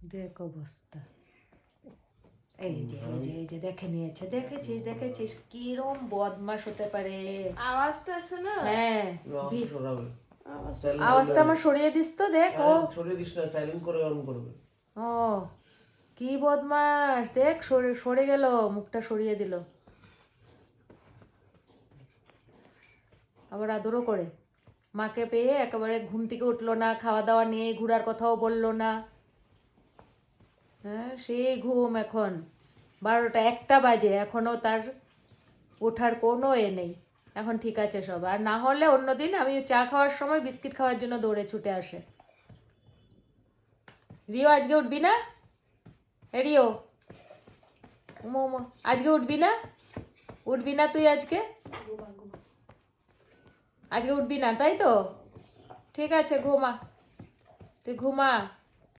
দেখ অবস্থা, এই যে এই যে দেখে নিয়েছে, দেখেছিস কিরম বদমাশ হতে পারে। আওয়াজটা শোনো। হ্যাঁ আওয়াজটা আওয়াজটা আমার সরিয়ে দিস তো, দেখ ও সরিয়ে দিস না, সাইলেন্ট করে অন করবে। ও কি বদমাশ, দেখ সরে সরে গেল, মুখটা সরিয়ে দিল, আবার আদরও করে। মাকে পেয়ে একেবারে ঘুম থেকে উঠলো না, খাওয়া দাওয়া নিয়ে ঘোরার কথাও বললো না। হ্যাঁ সেই ঘুম, এখন 12টা 1টা বাজে, এখনো তার ওঠার কোনো নেই। এখন ঠিক আছে সব, আর না হলে অন্যদিন আমি চা খাওয়ার সময় বিস্কিট খাওয়ার জন্য দৌড়ে ছুটে আসে। রিও আজকে উঠবি না? এ রিও, উমো উমো, আজকে উঠবি না? উঠবি না তুই আজকে? আজকে উঠবি না তাই তো? ঠিক আছে ঘুমা, তুই ঘুমা।